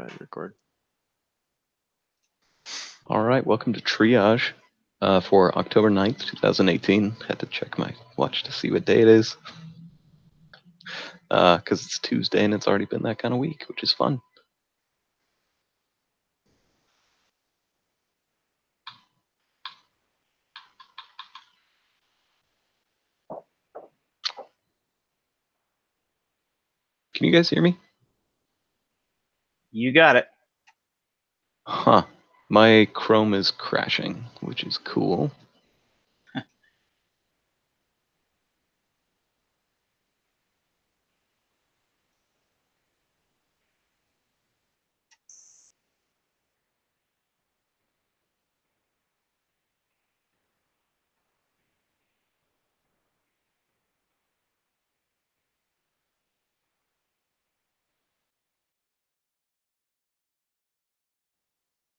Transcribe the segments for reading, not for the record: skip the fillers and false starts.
Go ahead and record. All right, welcome to Triage for October 9th, 2018. Had to check my watch to see what day it is because it's Tuesday and it's already been that kind of week, which is fun. Can you guys hear me? You got it. Huh. My Chrome is crashing, which is cool.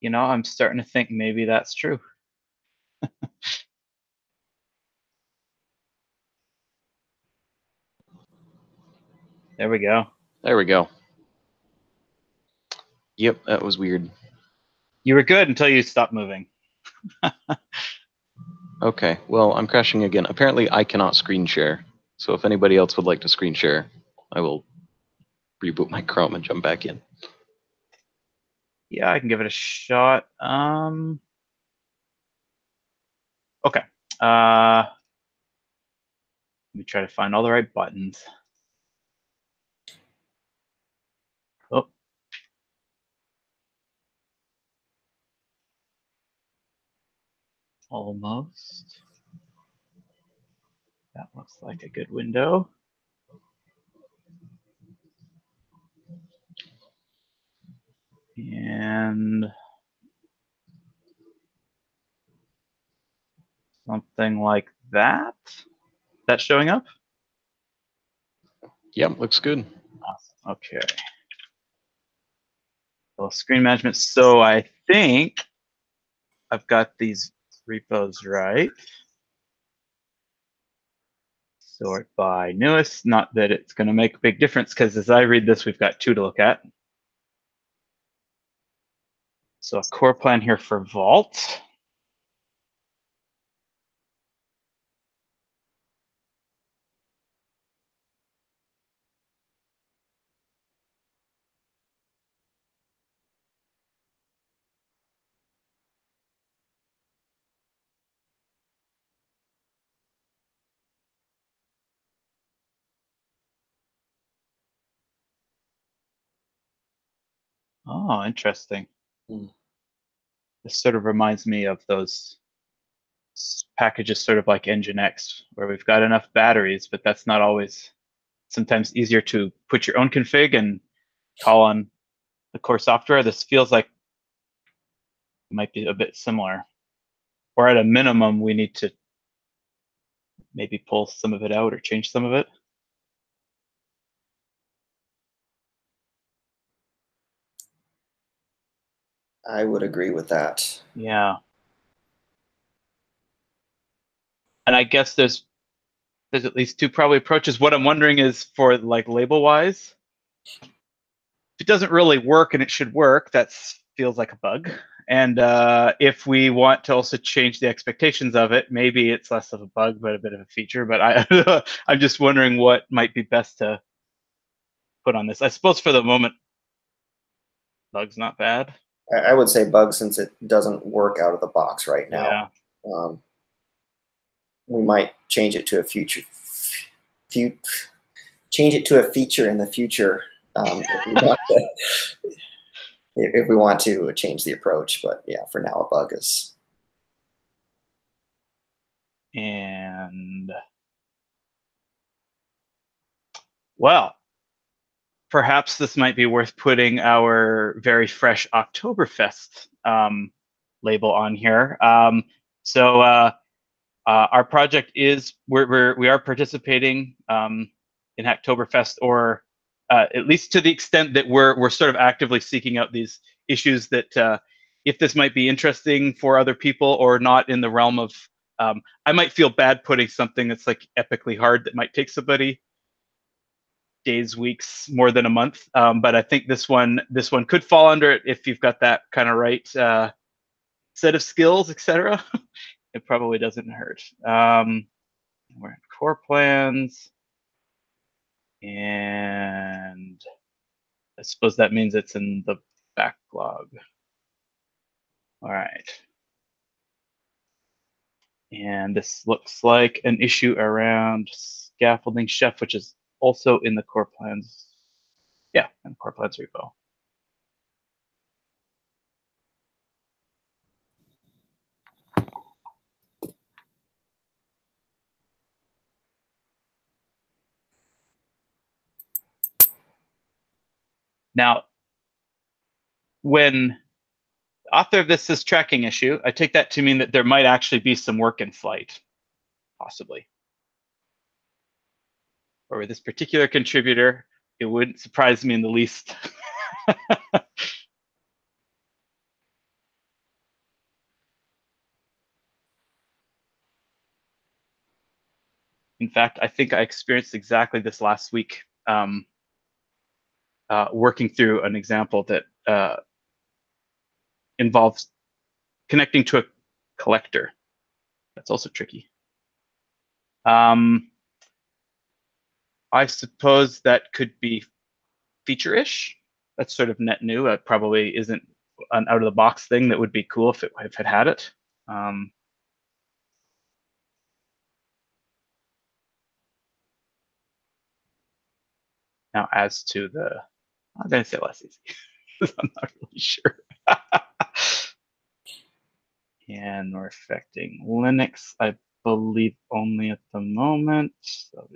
You know, I'm starting to think maybe that's true. There we go. There we go. Yep, that was weird. You were good until you stopped moving. Okay, well, I'm crashing again. Apparently, I cannot screen share. So if anybody else would like to screen share, I will reboot my Chrome and jump back in. Yeah, I can give it a shot. Okay. Let me try to find all the right buttons. Oh. Almost. That looks like a good window. And something like that. That's showing up? Yep, looks good. Awesome. Okay. Well, screen management. So I think I've got these repos right. Sort by newest, not that it's going to make a big difference because as I read this, we've got two to look at. So a core plan here for Vault. Oh, interesting. This sort of reminds me of those packages sort of like Nginx, where we've got enough batteries, but that's not always, sometimes easier to put your own config and call on the core software. This feels like it might be a bit similar. Or at a minimum, we need to maybe pull some of it out or change some of it. I would agree with that. Yeah. And I guess there's at least two probably approaches. What I'm wondering is for like label wise, if it doesn't really work and it should work, that feels like a bug. And if we want to also change the expectations of it, maybe it's less of a bug, but a bit of a feature. But I'm just wondering what might be best to put on this. I suppose for the moment, bug's not bad. I would say bug since it doesn't work out of the box right now. Yeah. We might change it to a feature in the future if we want to change the approach. But yeah, for now, a bug is. And well, perhaps this might be worth putting our very fresh Oktoberfest label on here. So our project is we are participating in Oktoberfest, or at least to the extent that we're sort of actively seeking out these issues that if this might be interesting for other people or not in the realm of I might feel bad putting something that's like epically hard that might take somebody days, weeks, more than a month. But I think this one could fall under it if you've got that kind of right set of skills, etc. It probably doesn't hurt. We're in core plans, and I suppose that means it's in the backlog. All right. And this looks like an issue around scaffolding chef, which is also in the core plans. Yeah, in core plans repo. Now, when the author of this says tracking issue, I take that to mean that there might actually be some work in flight, possibly. Or with this particular contributor, it wouldn't surprise me in the least. In fact, I think I experienced exactly this last week, working through an example that involves connecting to a collector. That's also tricky. I suppose that could be feature-ish. That's sort of net new. It probably isn't an out-of-the-box thing that would be cool if it had it. Now, as to the, I'm going to say less easy. I'm not really sure. And we're affecting Linux, I believe, only at the moment. So